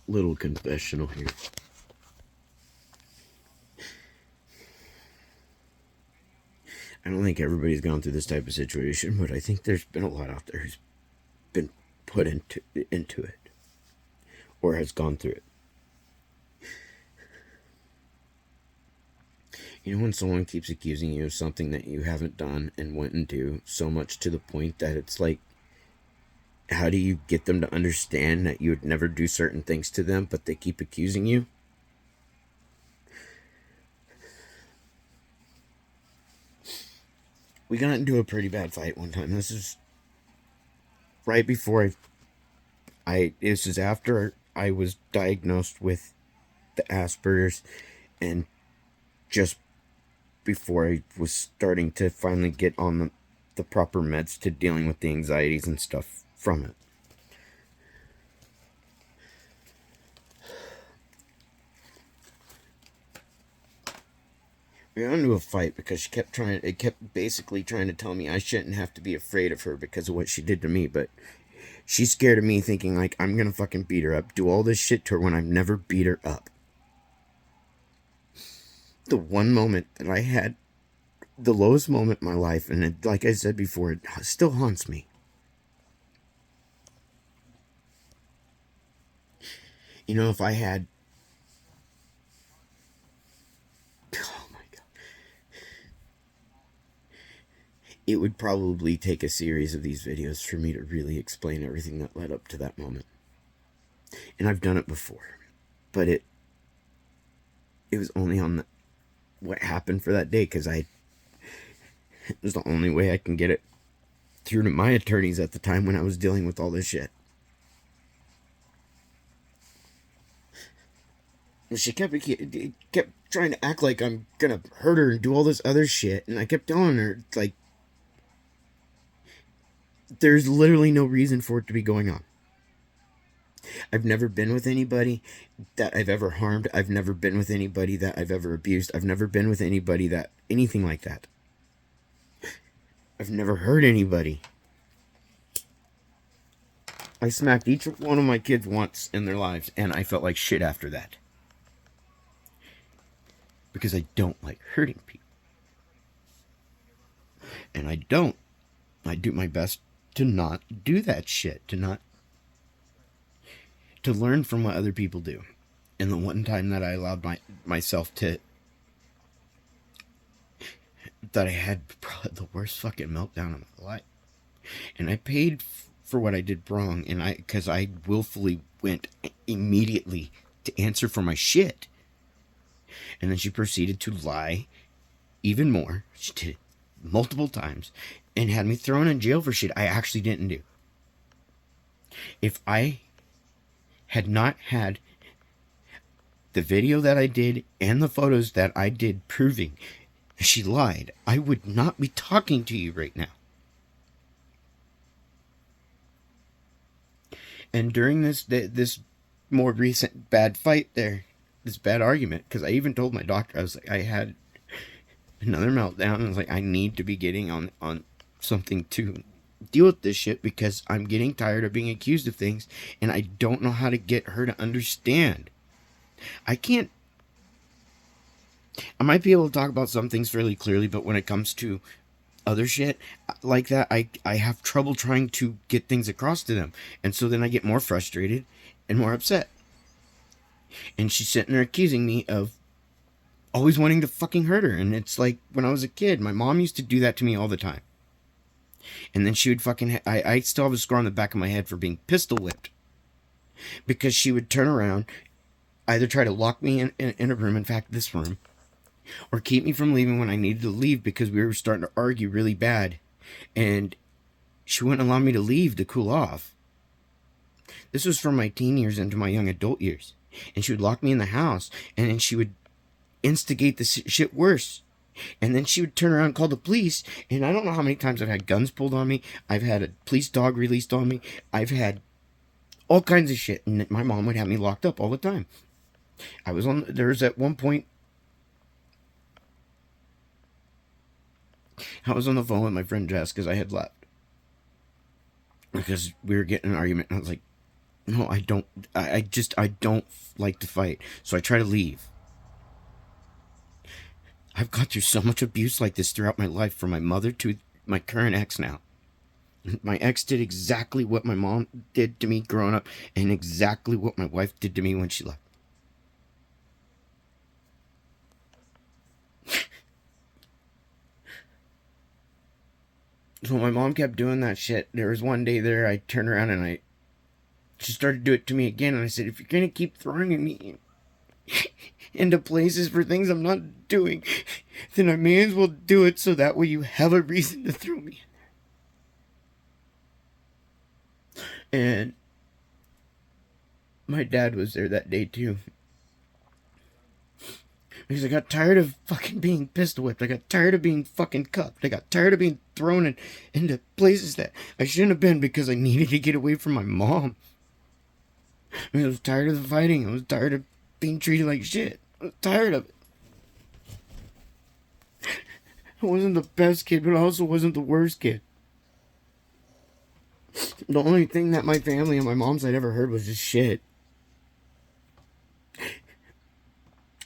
little confessional here. I don't think everybody's gone through this type of situation, but I think there's been a lot out there who's been put into it, or has gone through it. You know when someone keeps accusing you of something that you haven't done and went and do, so much to the point that it's like, how do you get them to understand that you would never do certain things to them, but they keep accusing you? We got into a pretty bad fight one time. This is right before this is after I was diagnosed with the Asperger's, and just before I was starting to finally get on the proper meds to dealing with the anxieties and stuff from it. We got into a fight because she kept basically trying to tell me I shouldn't have to be afraid of her because of what she did to me, but she's scared of me, thinking like I'm gonna fucking beat her up, do all this shit to her when I've never beat her up. The one moment that I had, the lowest moment in my life, and it, like I said before, it still haunts me. You know, if I had, oh my God, it would probably take a series of these videos for me to really explain everything that led up to that moment. And I've done it before, but it was only on what happened for that day, because it was the only way I can get it through to my attorneys at the time when I was dealing with all this shit. And she kept trying to act like I'm gonna hurt her and do all this other shit, and I kept telling her, like, there's literally no reason for it to be going on. I've never been with anybody that I've ever harmed. I've never been with anybody that I've ever abused. I've never been with anybody that, anything like that. I've never hurt anybody. I smacked each one of my kids once in their lives, and I felt like shit after that. Because I don't like hurting people. And I do my best to not do that shit, to learn from what other people do. And the one time that I allowed myself to, that I had probably the worst fucking meltdown of my life. And I paid for what I did wrong, and because I willfully went immediately to answer for my shit. And then she proceeded to lie even more. She did it multiple times and had me thrown in jail for shit I actually didn't do. If I had not had the video that I did and the photos that I did proving she lied, I would not be talking to you right now. And during this more recent bad fight there, this bad argument, because I even told my doctor, I was like, I had another meltdown, and I was like, I need to be getting on something to deal with this shit, because I'm getting tired of being accused of things, and I don't know how to get her to understand. I might be able to talk about some things fairly clearly, but when it comes to other shit like that, I have trouble trying to get things across to them, and so then I get more frustrated and more upset. And she's sitting there accusing me of always wanting to fucking hurt her. And it's like, when I was a kid, my mom used to do that to me all the time. And then she would fucking, I still have a scar on the back of my head for being pistol whipped. Because she would turn around, either try to lock me in a room, in fact, this room, or keep me from leaving when I needed to leave because we were starting to argue really bad. And she wouldn't allow me to leave to cool off. This was from my teen years into my young adult years. And she would lock me in the house, and then she would instigate the shit worse. And then she would turn around and call the police, and I don't know how many times I've had guns pulled on me. I've had a police dog released on me. I've had all kinds of shit, and my mom would have me locked up all the time. There was at one point, I was on the phone with my friend Jess, because I had left. Because we were getting an argument, and I was like, No, I don't. I don't like to fight. So I try to leave. I've got through so much abuse like this throughout my life, from my mother to my current ex now. My ex did exactly what my mom did to me growing up, and exactly what my wife did to me when she left. So my mom kept doing that shit. There was one day there, I turned around and she started to do it to me again, and I said, if you're gonna keep throwing me into places for things I'm not doing, then I may as well do it so that way you have a reason to throw me in. And my dad was there that day too. Because I got tired of fucking being pistol whipped. I got tired of being fucking cuffed. I got tired of being thrown into places that I shouldn't have been because I needed to get away from my mom. I was tired of the fighting. I was tired of being treated like shit. I was tired of it. I wasn't the best kid, but I also wasn't the worst kid. The only thing that my family on my mom's side ever heard was just shit.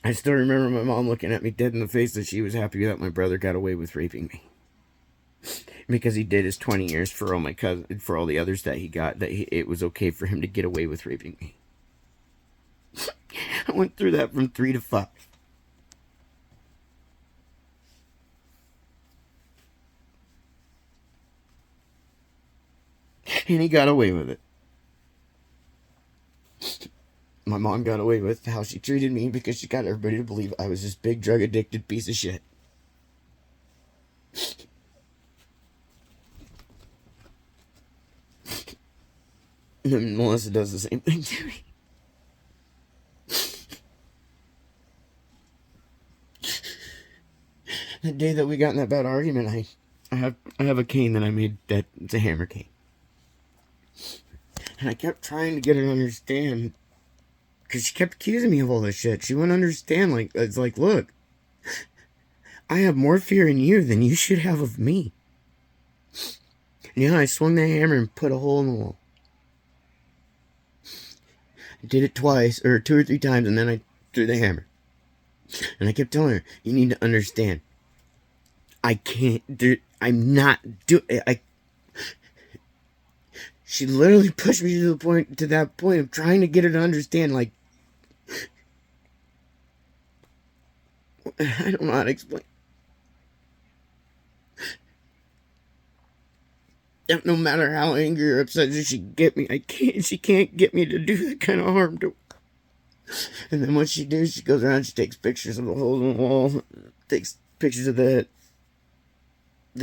I still remember my mom looking at me dead in the face that she was happy that my brother got away with raping me. Because he did his 20 years for all my cousin, for all the others that he got, it was okay for him to get away with raping me. I went through that from 3 to 5. And he got away with it. My mom got away with how she treated me because she got everybody to believe I was this big drug addicted piece of shit. And Melissa does the same thing to me. The day that we got in that bad argument, I have a cane that I made that it's a hammer cane. And I kept trying to get her to understand, because she kept accusing me of all this shit. She wouldn't understand. Like, it's like, look, I have more fear in you than you should have of me. And yeah, I swung that hammer and put a hole in the wall. I did it twice, or 2 or 3 times, and then I threw the hammer. And I kept telling her, you need to understand. I can't do, I'm not doing, she literally pushed me to that point of trying to get her to understand, like, I don't know how to explain. No matter how angry or upset she get me, she can't get me to do that kind of harm to her. And then what she does, she goes around, she takes pictures of the hole in the wall, takes pictures of the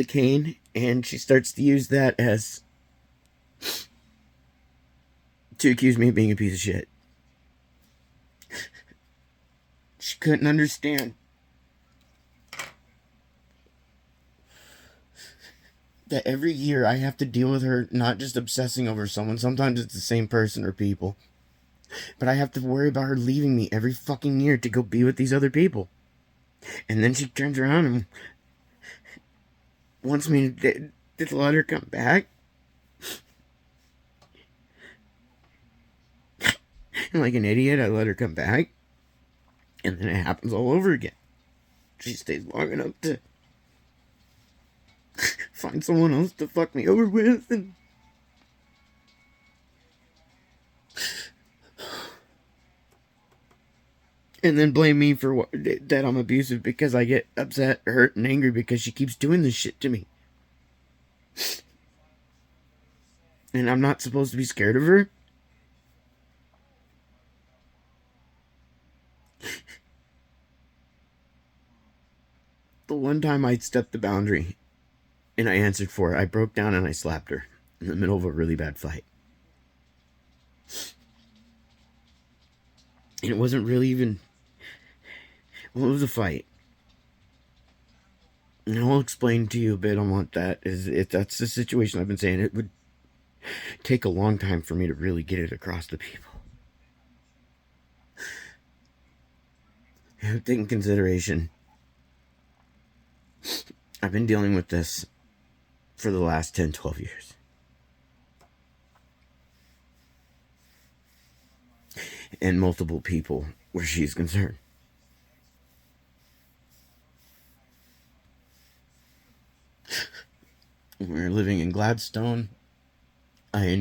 cane, and she starts to use that as to accuse me of being a piece of shit. She couldn't understand that every year I have to deal with her not just obsessing over someone. Sometimes it's the same person or people. But I have to worry about her leaving me every fucking year to go be with these other people. And then she turns around and wants me to let her come back. And like an idiot, I let her come back. And then it happens all over again. She stays long enough to find someone else to fuck me over with, and then blame me for that I'm abusive because I get upset, hurt, and angry because she keeps doing this shit to me. And I'm not supposed to be scared of her? The one time I stepped the boundary and I answered for it, I broke down and I slapped her in the middle of a really bad fight. And it wasn't really even, well, it was a fight. And I'll explain to you a bit on what that is. That's the situation I've been saying. It would take a long time for me to really get it across to people. Take in consideration, I've been dealing with this for the last 10, 12 years. and multiple people where she's concerned. When we were living in Gladstone, I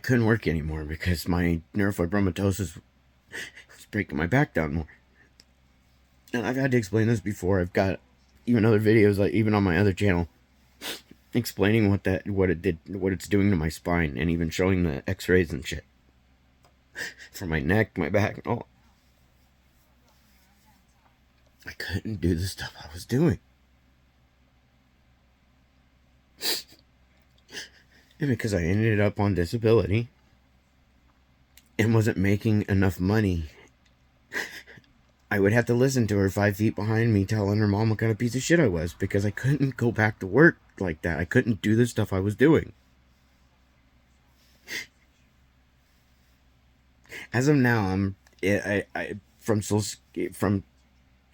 couldn't work anymore because my neurofibromatosis was breaking my back down more. And I've had to explain this before. I've got even other videos, like even on my other channel, explaining what it did, what it's doing to my spine, and even showing the X-rays and shit for my neck, my back, and all. I couldn't do the stuff I was doing. And because I ended up on disability and wasn't making enough money, I would have to listen to her 5 feet behind me telling her mom what kind of piece of shit I was, because I couldn't go back to work like that. I couldn't do the stuff I was doing. As of now, from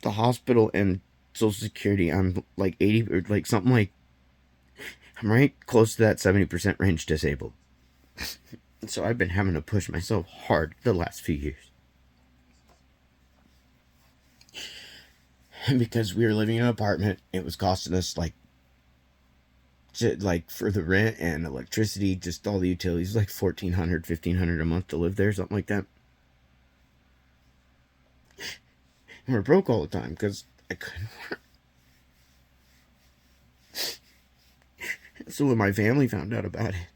the hospital and Social Security, I'm like 80 or like something like, I'm right close to that 70% range disabled. So I've been having to push myself hard the last few years. And because we were living in an apartment, it was costing us like for the rent and electricity, just all the utilities, like $1,400 a month to live there, something like that. And we're broke all the time because I couldn't work. So when my family found out about it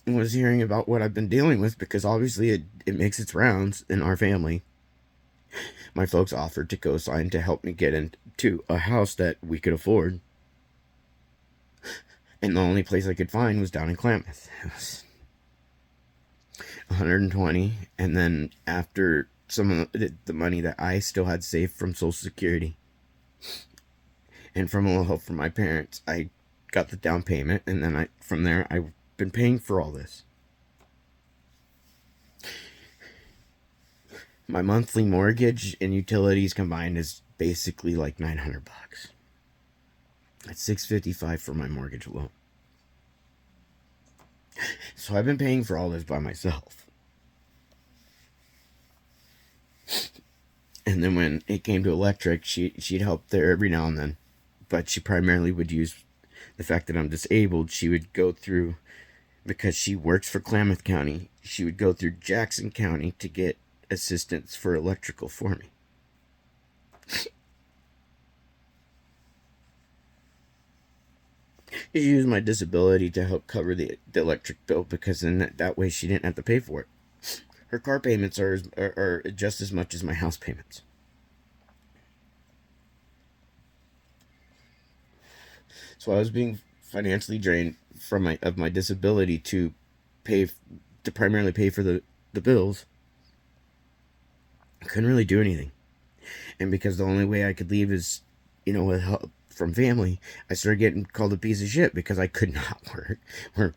and was hearing about what I've been dealing with, because obviously it makes its rounds in our family, my folks offered to co-sign to help me get into a house that we could afford. And the only place I could find was down in Klamath. It was $120, and then after some of the money that I still had saved from Social Security and from a little help from my parents, I got the down payment, and then from there I've been paying for all this. My monthly mortgage and utilities combined is basically like $900. That's $655 for my mortgage alone. So I've been paying for all this by myself. And then when it came to electric, she'd help there every now and then, but she primarily would use the fact that I'm disabled. She would go through, because she works for Klamath County, she would go through Jackson County to get assistance for electrical for me. She used my disability to help cover the electric bill, because then that way she didn't have to pay for it. Her car payments are just as much as my house payments. So I was being financially drained from my disability to primarily pay for the bills. I couldn't really do anything. And because the only way I could leave is, with help from family, I started getting called a piece of shit because I could not work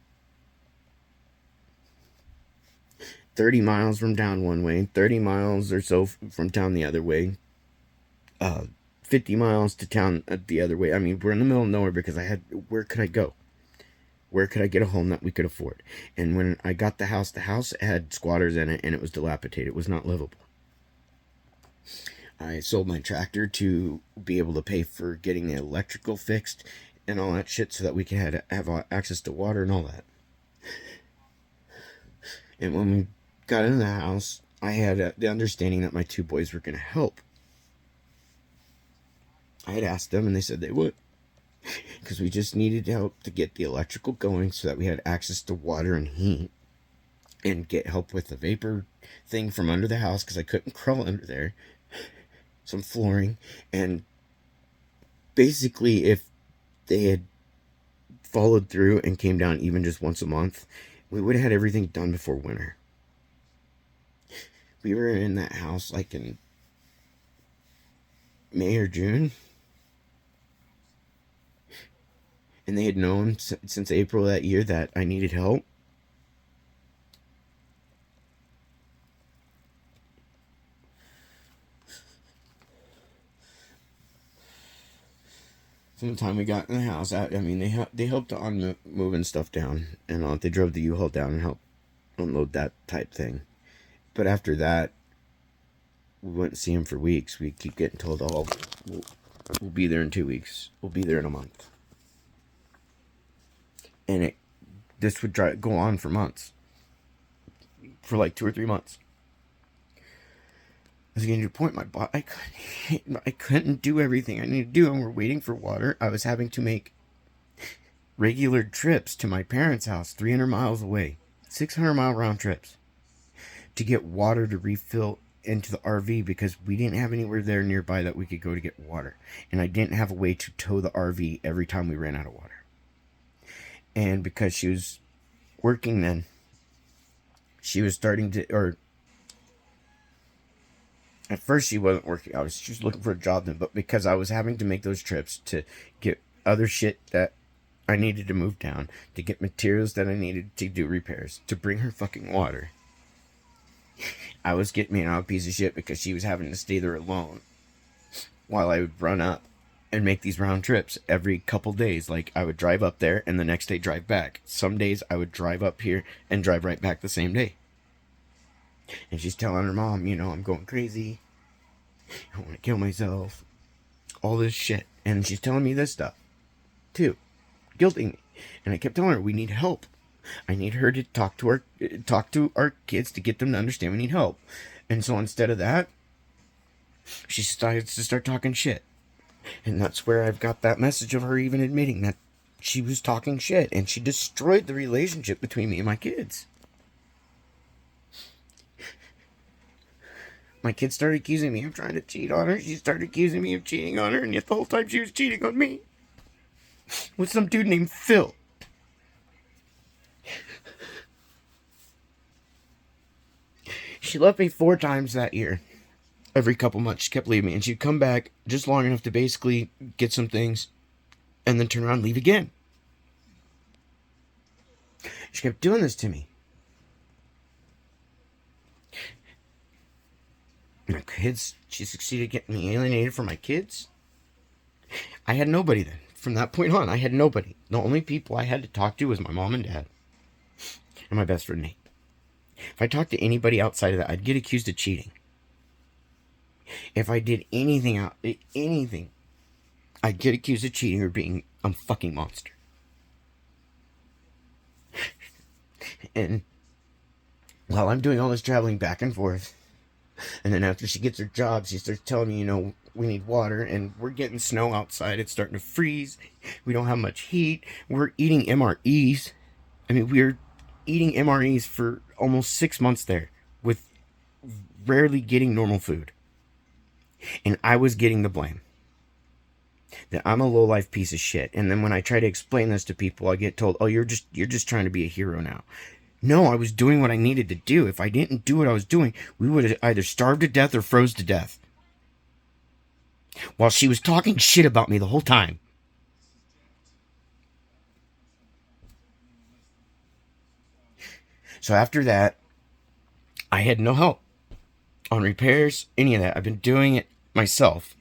30 miles from town one way, 30 miles or so from town the other way, 50 miles to town the other way. I mean, we're in the middle of nowhere because where could I go? Where could I get a home that we could afford? And when I got the house had squatters in it, and it was dilapidated. It was not livable. I sold my tractor to be able to pay for getting the electrical fixed and all that shit, so that we could have access to water and all that. And when we got into the house, I had the understanding that my 2 boys were going to help. I had asked them, and they said they would, because we just needed help to get the electrical going so that we had access to water and heat, and get help with the vapor thing from under the house, because I couldn't crawl under there, some flooring. And basically, if they had followed through and came down even just once a month, we would have had everything done before winter. We were in that house like in May or June, and they had known since April that year that I needed help. From the time we got in the house, I mean, they helped on moving stuff down, and they drove the U-Haul down and helped unload that type thing. But after that, we wouldn't see him for weeks. We keep getting told, "Oh, we'll be there in 2 weeks. We'll be there in a month." And this would go on for months, for like 2 or 3 months. I was getting to a point, I couldn't do everything I needed to do, and we're waiting for water. I was having to make regular trips to my parents' house, 300 miles away, 600-mile round trips, to get water to refill into the RV, because we didn't have anywhere there nearby that we could go to get water, and I didn't have a way to tow the RV every time we ran out of water. And because she was working then, she was starting to, or at first she wasn't working. She was looking for a job then, but because I was having to make those trips to get other shit that I needed to move down, to get materials that I needed to do repairs, to bring her fucking water, I was getting me a piece of shit, because she was having to stay there alone while I would run up and make these round trips every couple days. Like, I would drive up there and the next day drive back. Some days I would drive up here and drive right back the same day. And she's telling her mom, I'm going crazy. I want to kill myself. All this shit. And she's telling me this stuff too, guilting me. And I kept telling her, we need help. I need her to talk to our kids to get them to understand we need help. And so instead of that, she decides to start talking shit. And that's where I've got that message of her even admitting that she was talking shit, and she destroyed the relationship between me and my kids. My kids started accusing me of trying to cheat on her. She started accusing me of cheating on her, and yet the whole time she was cheating on me with some dude named Phil. She left me 4 times that year. Every couple months she kept leaving me, and she'd come back just long enough to basically get some things and then turn around and leave again. She kept doing this to me. My kids, she succeeded getting me alienated from my kids. I had nobody then. From that point on, I had nobody. The only people I had to talk to was my mom and dad and my best friend Nate. If I talked to anybody outside of that, I'd get accused of cheating. If I did anything, I'd get accused of cheating or being a fucking monster. And while I'm doing all this traveling back and forth, and then after she gets her job, she starts telling me, we need water, and we're getting snow outside. It's starting to freeze. We don't have much heat. We're eating MREs. I mean, we're eating MREs for almost 6 months there, with rarely getting normal food. And I was getting the blame. That I'm a low-life piece of shit. And then when I try to explain this to people, I get told, "Oh, you're just trying to be a hero now." No, I was doing what I needed to do. If I didn't do what I was doing, we would have either starved to death or froze to death. While she was talking shit about me the whole time. So after that, I had no help on repairs, any of that. I've been doing it myself.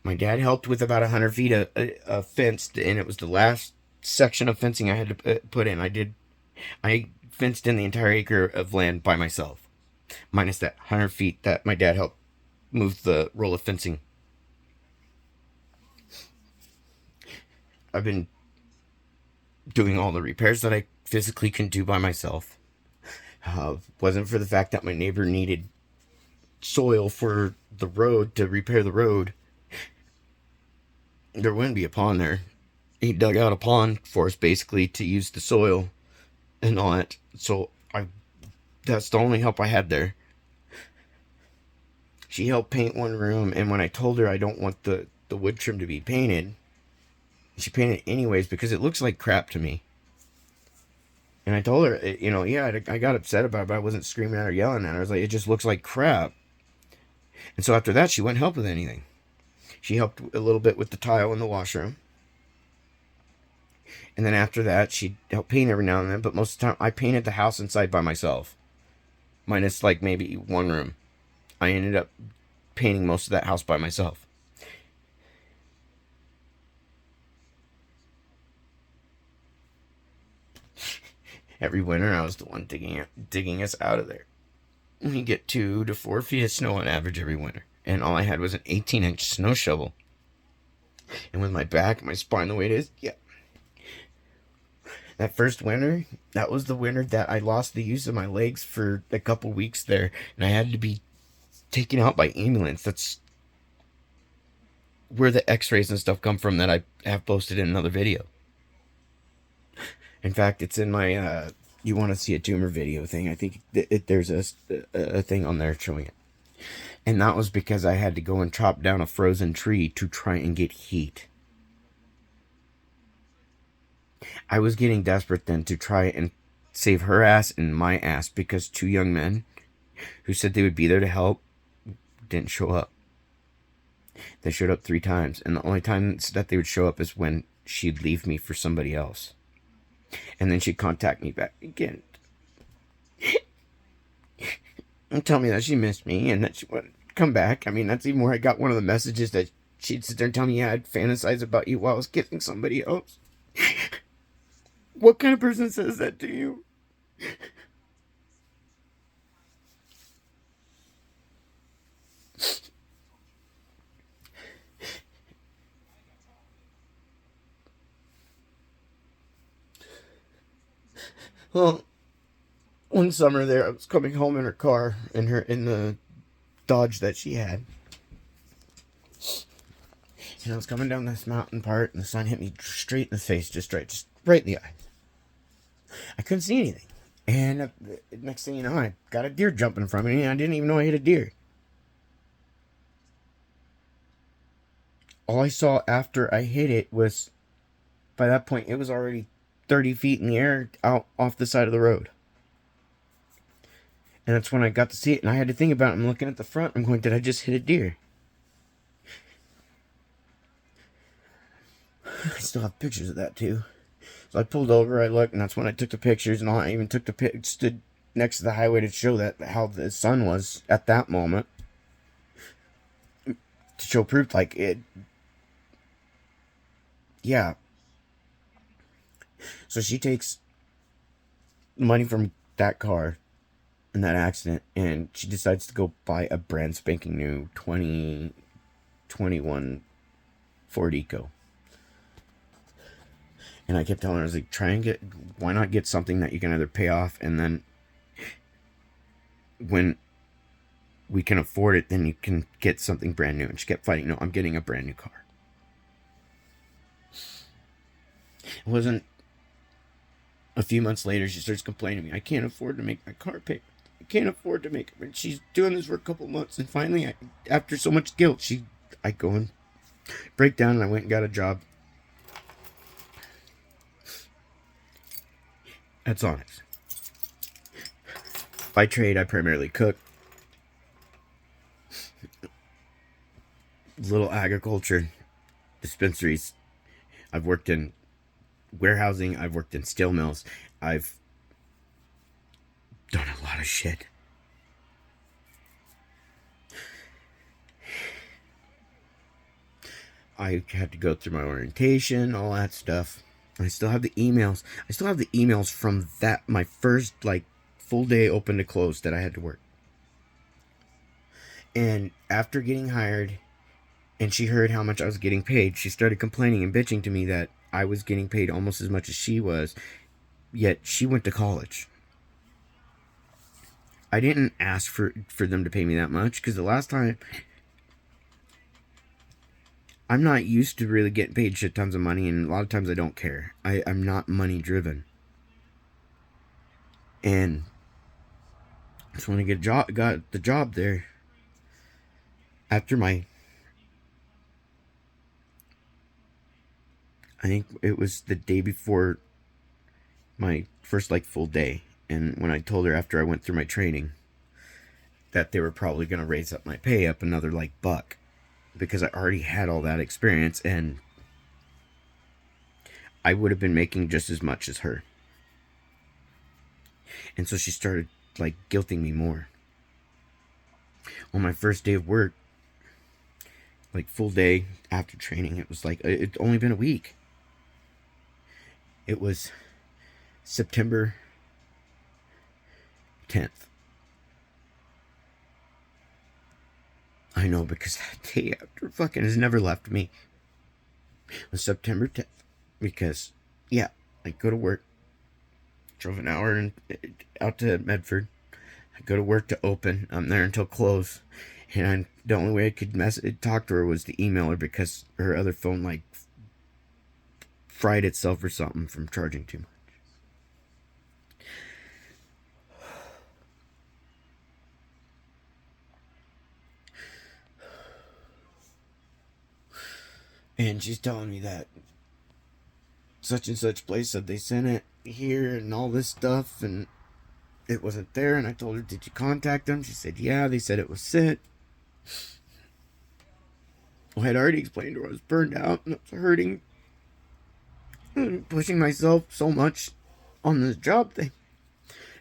My dad helped with about 100 feet of fence, and it was the last section of fencing I had to put in. I fenced in the entire acre of land by myself, minus that 100 feet that my dad helped move the roll of fencing. I've been doing all the repairs that I physically can do by myself. Wasn't for the fact that my neighbor needed soil for the road to repair the road, there wouldn't be a pond there. He dug out a pond for us basically to use the soil and all that. So that's the only help I had there. She helped paint one room, and when I told her I don't want the wood trim to be painted, she painted it anyways because it looks like crap to me. And I told her, I got upset about it, but I wasn't screaming at her, yelling at her. I was like, it just looks like crap. And so after that, she wouldn't help with anything. She helped a little bit with the tile in the washroom. And then after that, she'd help paint every now and then, but most of the time, I painted the house inside by myself. Minus like maybe one room. I ended up painting most of that house by myself. Every winter, I was the one digging us out of there. We get 2 to 4 feet of snow on average every winter, and all I had was an 18-inch snow shovel. And with my back and my spine the way it is, yeah. That first winter, that was the winter that I lost the use of my legs for a couple weeks there, and I had to be taken out by ambulance. That's where the x-rays and stuff come from that I have posted in another video. In fact, it's in my you want to see a tumor video thing. I think there's a thing on there showing it. And that was because I had to go and chop down a frozen tree to try and get heat. I was getting desperate then to try and save her ass and my ass, because 2 young men who said they would be there to help didn't show up. They showed up 3 times, and the only time that they would show up is when she'd leave me for somebody else. And then she'd contact me back again and tell me that she missed me and that she would come back. I mean, that's even where I got one of the messages that she'd sit there and tell me, yeah, I'd fantasize about you while I was kissing somebody else. What kind of person says that to you? Well, one summer there, I was coming home in her car, in the Dodge that she had. And I was coming down this mountain part, and the sun hit me straight in the face, just right in the eye. I couldn't see anything. And next thing you know, I got a deer jumping from me, and I didn't even know I hit a deer. All I saw after I hit it was, by that point, it was already 30 feet in the air out off the side of the road. And that's when I got to see it, and I had to think about it. I'm looking at the front, I'm going, did I just hit a deer? I still have pictures of that too. So I pulled over, I looked, and that's when I took the pictures, and I even took the stood next to the highway to show that how the sun was at that moment, to show proof, like it. Yeah. So she takes money from that car in that accident, and she decides to go buy a brand spanking new 2021 Ford Eco. And I kept telling her, I was like, why not get something that you can either pay off, and then when we can afford it, then you can get something brand new. And she kept fighting, no, I'm getting a brand new car. It wasn't a few months later, she starts complaining to me, I can't afford to make my car payment. I can't afford to make it. And she's doing this for a couple months, and finally, after so much guilt, I go and break down, and I went and got a job. That's honest. By trade, I primarily cook. Little agriculture, dispensaries. I've worked in warehousing. I've worked in steel mills. I've done a lot of shit. I had to go through my orientation, all that stuff. I still have the emails. I still have the emails from that, my first, full day open to close that I had to work. And after getting hired, and she heard how much I was getting paid, she started complaining and bitching to me that I was getting paid almost as much as she was, yet she went to college. I didn't ask for them to pay me that much, because the last time, I'm not used to really getting paid shit tons of money, and a lot of times I don't care. I'm not money driven. And just when I got the job there, after I think it was the day before my first full day, and when I told her after I went through my training that they were probably going to raise up my pay up another buck, because I already had all that experience, and I would have been making just as much as her. And so she started guilting me more. On my first day of work, full day after training, it was it'd only been a week. It was September 10th. I know, because that day after fucking has never left me. It was September 10th. Because, yeah, I go to work. Drove an hour out to Medford. I go to work to open. I'm there until close. And the only way I could talk to her was to email her, because her other phone, like, fried itself or something from charging too much. And she's telling me that such and such place said they sent it here and all this stuff, and it wasn't there. And I told her, did you contact them? She said, yeah, they said it was sent. Well, I had already explained to her I was burned out and I was hurting and pushing myself so much on this job thing.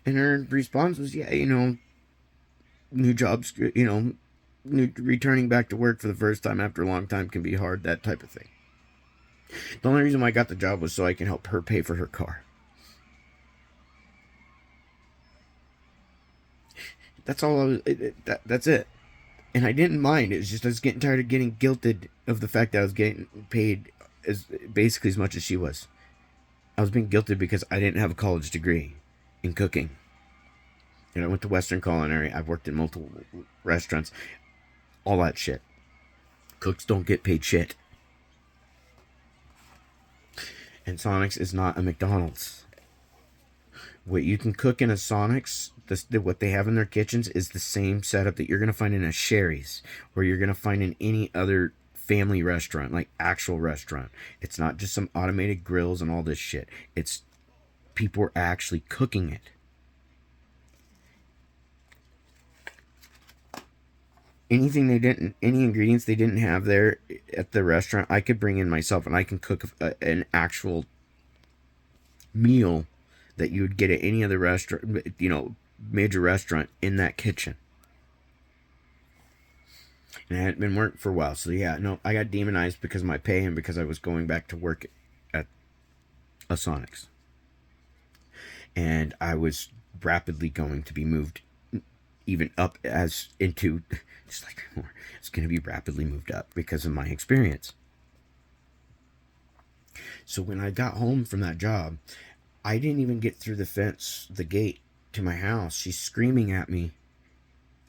And her response was, yeah, new jobs, returning back to work for the first time after a long time can be hard, that type of thing. The only reason why I got the job was so I can help her pay for her car. That's all I was, that's it. And I didn't mind. It was just I was getting tired of getting guilted of the fact that I was getting paid basically as much as she was. I was being guilted because I didn't have a college degree in cooking. And I went to Western Culinary. I've worked in multiple restaurants. All that shit. Cooks don't get paid shit. And Sonic's is not a McDonald's. What you can cook in a Sonic's, what they have in their kitchens is the same setup that you're going to find in a Sherry's, or you're going to find in any other family restaurant, like actual restaurant. It's not just some automated grills and all this shit. It's people are actually cooking it. Any ingredients they didn't have there at the restaurant, I could bring in myself, and I can cook an actual meal that you would get at any other restaurant, major restaurant, in that kitchen. And I hadn't been working for a while, so yeah, no, I got demonized because of my pay and because I was going back to work at a Sonic's. And I was rapidly going to be moved even up as into, just like more, it's going to be rapidly moved up because of my experience. So when I got home from that job, I didn't even get through the gate to my house. She's screaming at me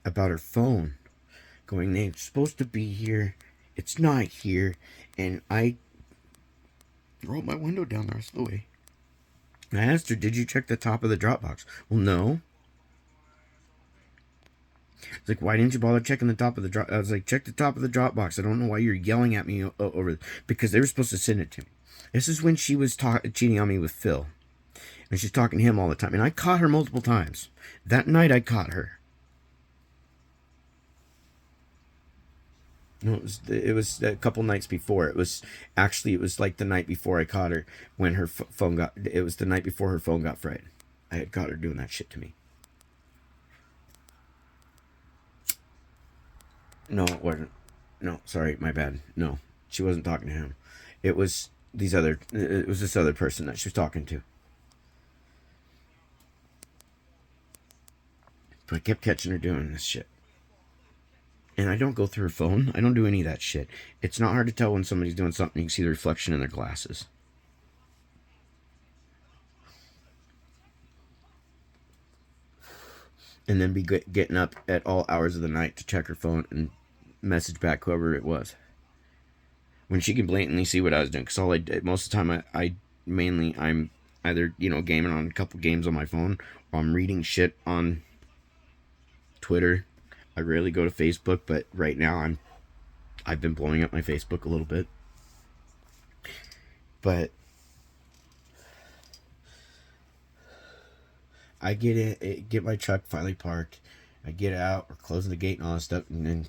about her phone, going, it's supposed to be here, it's not here. And I rolled my window down the rest of the way. And I asked her, did you check the top of the Dropbox? Well, no. It's like, why didn't you bother checking the top of the drop? I was like, check the top of the Dropbox. I don't know why you're yelling at me over, because they were supposed to send it to me. This is when she was cheating on me with Phil. And she's talking to him all the time. And I caught her multiple times. That night I caught her. No, it was a couple nights before. It was like the night before I caught her when her phone it was the night before her phone got fried. I had caught her doing that shit to me. No, it wasn't. No, sorry, my bad. No, she wasn't talking to him. It was this other person that she was talking to. But I kept catching her doing this shit. And I don't go through her phone. I don't do any of that shit. It's not hard to tell when somebody's doing something. You can see the reflection in their glasses. And then be getting up at all hours of the night to check her phone and message back whoever it was. When she can blatantly see what I was doing. Because all I did, most of the time, I'm either, gaming on a couple games on my phone, or I'm reading shit on Twitter. I rarely go to Facebook, but right now I've been blowing up my Facebook a little bit. But I get my truck finally parked. I get out, we're closing the gate and all that stuff, and then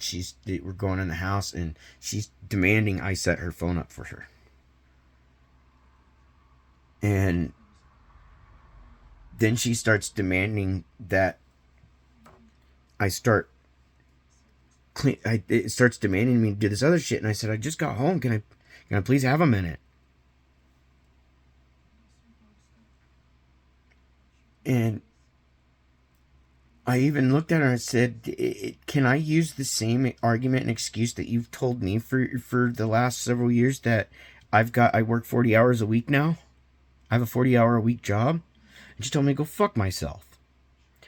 we're going in the house, and she's demanding I set her phone up for her. And then she starts demanding that it starts demanding me to do this other shit, and I said, I just got home, can I please have a minute? And I even looked at her and said, "Can I use the same argument and excuse that you've told me for the last several years that I work 40 hours a week now? I have a 40-hour a week job?" And she told me to go fuck myself.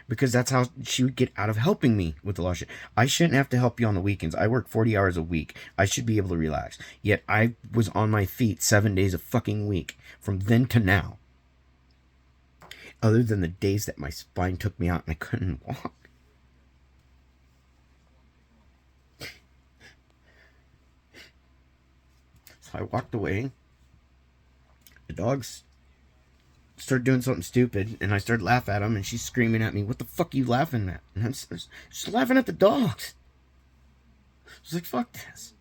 Because that's how she would get out of helping me with the law shit. I shouldn't have to help you on the weekends. I work 40 hours a week. I should be able to relax. Yet I was on my feet 7 days a fucking week from then to now. Other than the days that my spine took me out and I couldn't walk. So I walked away. The dogs started doing something stupid, and I started laughing at him, and she's screaming at me, "What the fuck are you laughing at?" And I'm just laughing at the dogs. I was like, fuck this.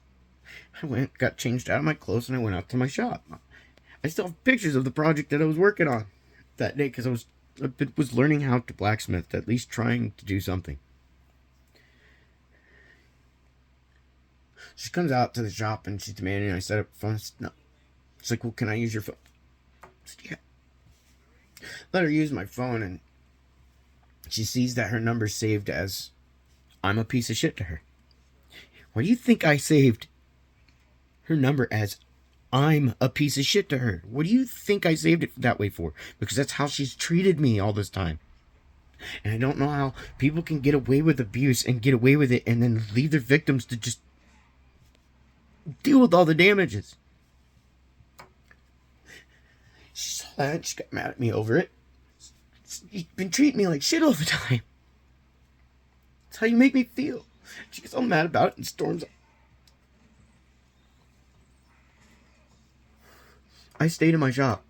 I went, got changed out of my clothes, and I went out to my shop. I still have pictures of the project that I was working on that day, because I was learning how to blacksmith, at least trying to do something. She comes out to the shop, and she's demanding I set up a phone. I said, no. She's like, "Well, can I use your phone?" I said, "Yeah." Let her use my phone, and she sees that her number's saved as I'm a piece of shit to her. Why do you think I saved her number as I'm a piece of shit to her? What do you think I saved it that way for? Because that's how she's treated me all this time. And I don't know how people can get away with abuse and get away with it and then leave their victims to just deal with all the damages. She saw that. She got mad at me over it. You've been treating me like shit all the time. That's how you make me feel. She gets all mad about it and storms up. I stayed in my shop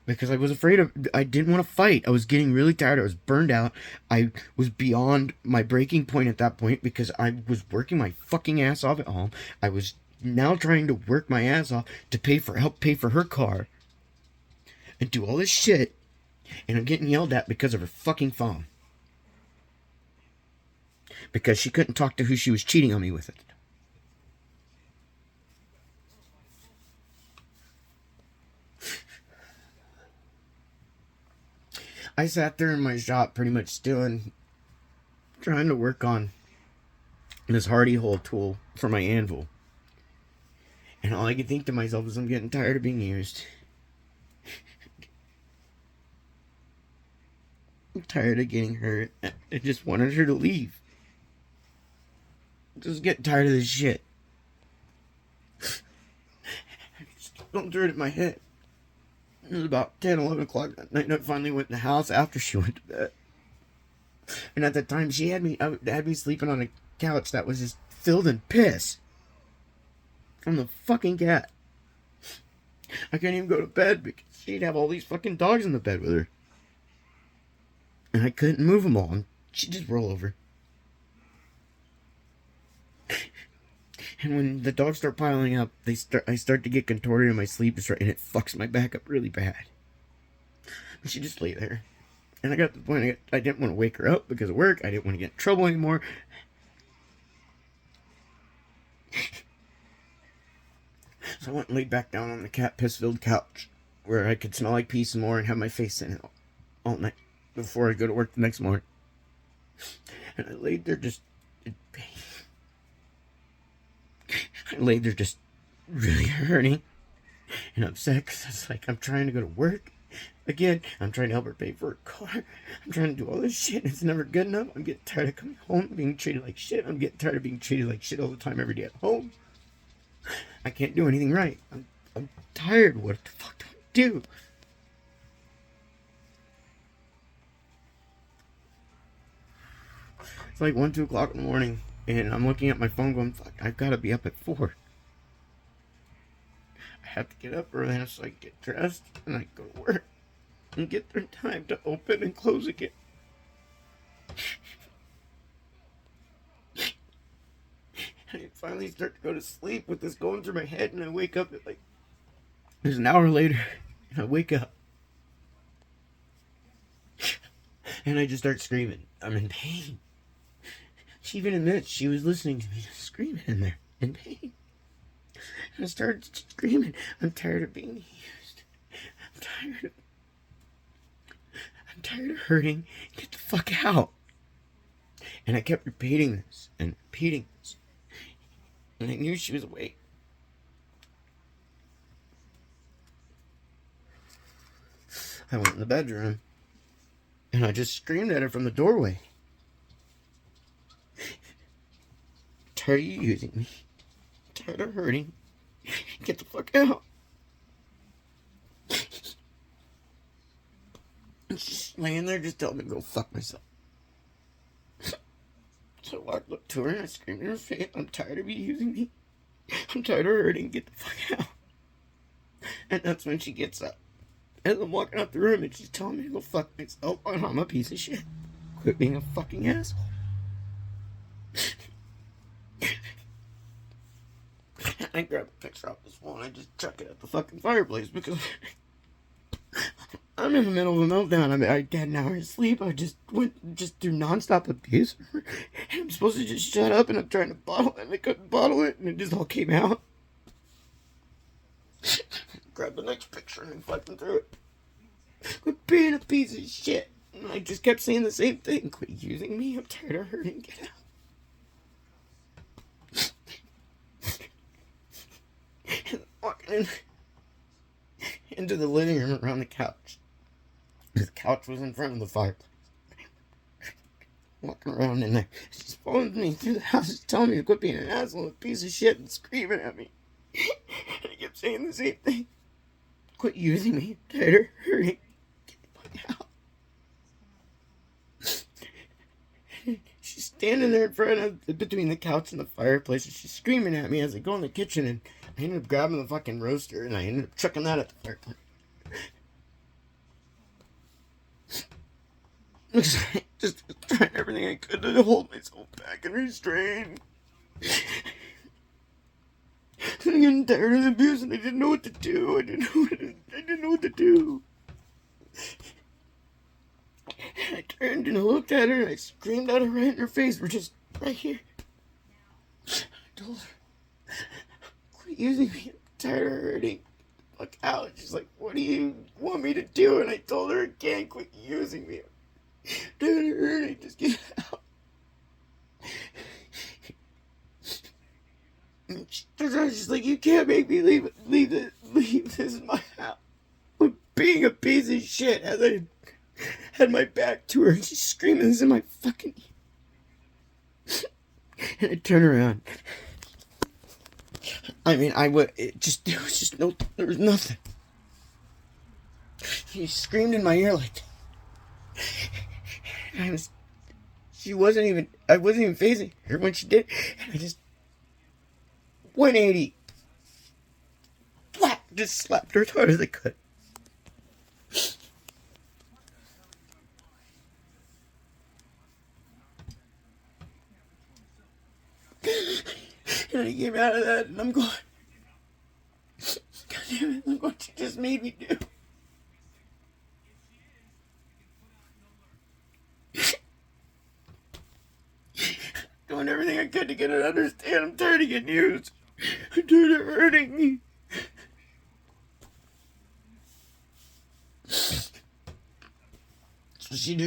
because I was afraid of. I didn't want to fight. I was getting really tired. I was burned out. I was beyond my breaking point at that point because I was working my fucking ass off at home. I was now trying to work my ass off to help pay for her car and do all this shit, and I'm getting yelled at because of her fucking phone. Because she couldn't talk to who she was cheating on me with it. I sat there in my shop pretty much trying to work on this hardy hole tool for my anvil. And all I could think to myself is, I'm getting tired of being used. I'm tired of getting hurt. I just wanted her to leave. I'm just getting tired of this shit. I just don't throw it in my head. It was about 10, 11 o'clock that night, and I finally went in the house after she went to bed. And at that time, she had me sleeping on a couch that was just filled in piss from the fucking cat. I couldn't even go to bed because she'd have all these fucking dogs in the bed with her. And I couldn't move them all, and she'd just roll over. And when the dogs start piling up, I start to get contorted in my sleep, and it fucks my back up really bad. And she just lay there. And I got to the point I didn't want to wake her up because of work. I didn't want to get in trouble anymore. So I went and laid back down on the cat piss-filled couch where I could smell like pee some more and have my face in it all night before I go to work the next morning. And I laid there just in pain. I laid there just really hurting and upset because it's like I'm trying to go to work again. I'm trying to help her pay for her car. I'm trying to do all this shit. It's never good enough. I'm getting tired of coming home being treated like shit. I'm getting tired of being treated like shit all the time every day at home. I can't do anything right. I'm tired. What the fuck do I do? It's like 1, 2 o'clock in the morning, and I'm looking at my phone going, fuck, I've got to be up at 4. I have to get up early so I can get dressed, and I go to work, and get there in time to open and close again. I finally start to go to sleep with this going through my head, and I wake up at there's an hour later, and I wake up. And I just start screaming. I'm in pain. She even admits she was listening to me just screaming in there, in pain. And I started screaming, I'm tired of being used. I'm tired of hurting. Get the fuck out. And I kept repeating this and repeating this. And I knew she was awake. I went in the bedroom and I just screamed at her from the doorway. Tired of you using me. Tired of hurting. Get the fuck out. And she's laying there just telling me to go fuck myself. So I walked up to her and I screamed in her face, I'm tired of you using me. I'm tired of hurting. Get the fuck out. And that's when she gets up. And I'm walking out the room and she's telling me to go fuck myself. And I'm a piece of shit. Quit being a fucking asshole. I grabbed a picture off this wall and I just chuck it at the fucking fireplace because I'm in the middle of a meltdown. I had an hour of sleep. I just went through nonstop abuse. And I'm supposed to just shut up and I'm trying to bottle it and I couldn't bottle it and it just all came out. Grabbed the next picture and fucking threw it. Quit being a piece of shit. And I just kept saying the same thing. Quit using me. I'm tired of hurting. Get out. Walking into the living room around the couch. The couch was in front of the fireplace. Walking around in there. She's following me through the house, just telling me to quit being an asshole, a piece of shit, and screaming at me. And I kept saying the same thing. Quit using me. I'm tired of hurting. Get the fuck out. She's standing there in front of, between the couch and the fireplace, and she's screaming at me as I go in the kitchen, and I ended up grabbing the fucking roaster, and I ended up chucking that at the fireplace. Just trying everything I could to hold myself back and restrain. I'm getting tired of the abuse, and I didn't know what to do. I didn't know what to do. And I turned and I looked at her and I screamed at her right in her face. We're just right here. I told her, quit using me. I'm tired of hurting. Fuck out. She's like, what do you want me to do? And I told her again, quit using me. I'm tired of hurting. Just get out. And she's like, you can't make me leave this in my house. I'm being a piece of shit as I had my back to her and she's screaming this in my fucking ear. And I turn around. I mean, there was nothing. She screamed in my ear like that. And I wasn't even facing her when she did. And I just 180. Whack! Just slapped her as hard as I could. And I came out of that and I'm going, God damn it, look what you just made me do. Doing everything I could to get her to understand I'm tired of getting used. I'm tired of hurting me. So she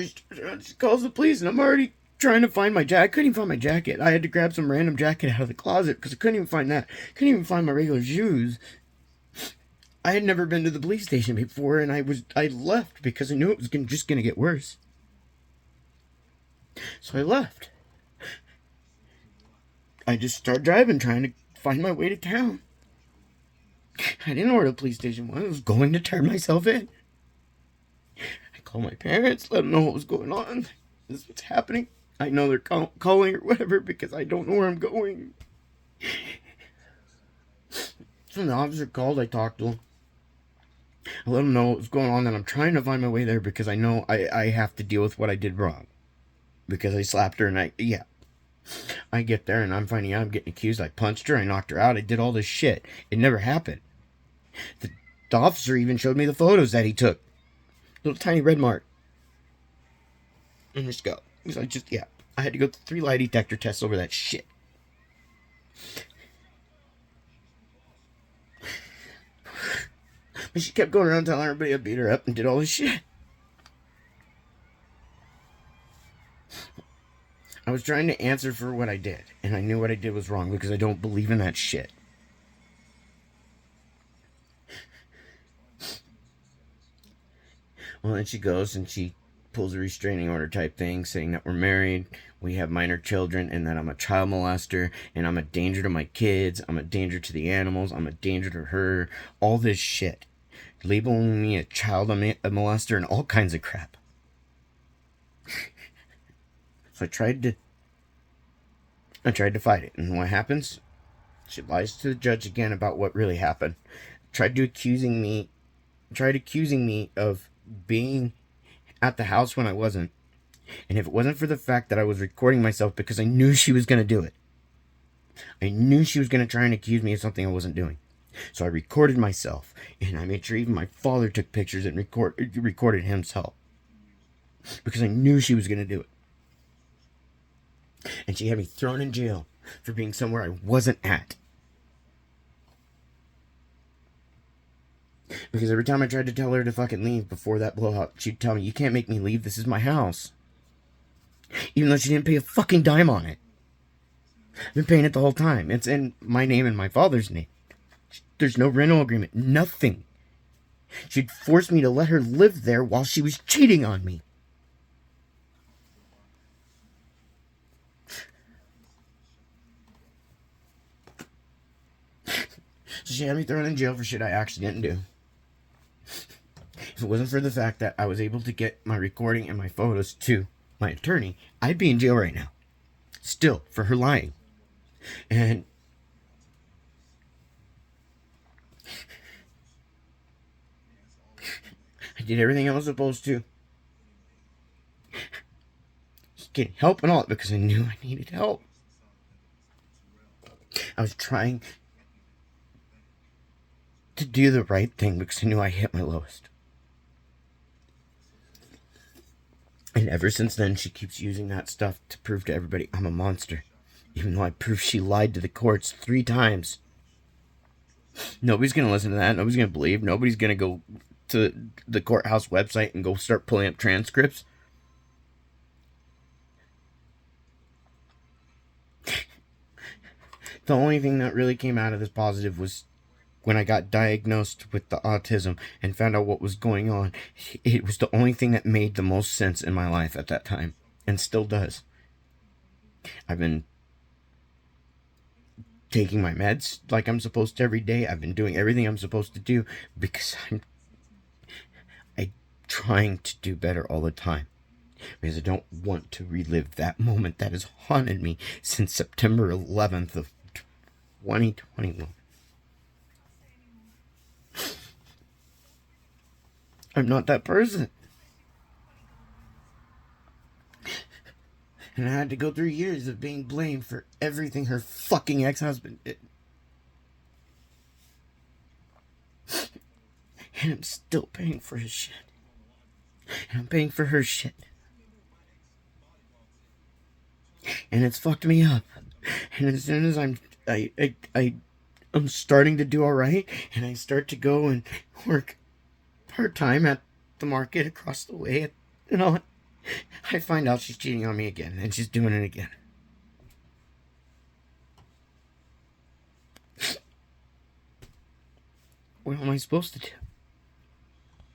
calls the police and I'm already trying to find my jacket. I couldn't even find my jacket. I had to grab some random jacket out of the closet because I couldn't even find that. Couldn't even find my regular shoes. I had never been to the police station before, and I left because I knew it was just gonna get worse. So I left. I just started driving, trying to find my way to town. I didn't know where the police station was. I was going to turn myself in. I called my parents, let them know what was going on. This is what's happening. I know they're calling or whatever because I don't know where I'm going. So when the officer called, I talked to him. I let him know what was going on, and I'm trying to find my way there because I know I have to deal with what I did wrong. Because I slapped her and I get there and I'm finding out I'm getting accused. I punched her, I knocked her out, I did all this shit. It never happened. The officer even showed me the photos that he took. Little tiny red mark. And just go. I had to go through 3 lie detector tests over that shit. But she kept going around telling everybody I beat her up and did all this shit. I was trying to answer for what I did, and I knew what I did was wrong because I don't believe in that shit. Well, then she goes and she pulls a restraining order type thing, saying that we're married, we have minor children, and that I'm a child molester, and I'm a danger to my kids, I'm a danger to the animals, I'm a danger to her, all this shit. Labeling me a child molester and all kinds of crap. So I tried to fight it, and what happens? She lies to the judge again about what really happened. Tried accusing me of being at the house when I wasn't. And if it wasn't for the fact that I was recording myself because I knew she was going to do it. I knew she was going to try and accuse me of something I wasn't doing. So I recorded myself, and I made sure even my father took pictures and recorded himself. Because I knew she was going to do it. And she had me thrown in jail for being somewhere I wasn't at. Because every time I tried to tell her to fucking leave before that blowout, she'd tell me, you can't make me leave, this is my house. Even though she didn't pay a fucking dime on it. I've been paying it the whole time. It's in my name and my father's name. There's no rental agreement, nothing. She'd force me to let her live there while she was cheating on me. So she had me thrown in jail for shit I actually didn't do. If it wasn't for the fact that I was able to get my recording and my photos to my attorney, I'd be in jail right now. Still, for her lying. And I did everything I was supposed to. Getting help and all, because I knew I needed help. I was trying to do the right thing because I knew I hit my lowest. And ever since then, she keeps using that stuff to prove to everybody I'm a monster. Even though I proved she lied to the courts 3 times. Nobody's going to listen to that. Nobody's going to believe. Nobody's going to go to the courthouse website and go start pulling up transcripts. The only thing that really came out of this positive was when I got diagnosed with the autism and found out what was going on. It was the only thing that made the most sense in my life at that time, and still does. I've been taking my meds like I'm supposed to every day. I've been doing everything I'm supposed to do because I'm trying to do better all the time. Because I don't want to relive that moment that has haunted me since September 11th of 2021. I'm not that person. And I had to go through years of being blamed for everything her fucking ex-husband did. And I'm still paying for his shit. And I'm paying for her shit. And it's fucked me up. And as soon as I'm starting to do alright, and I start to go and work part-time at the market across the way, and all, I find out she's cheating on me again, and she's doing it again. What am I supposed to do?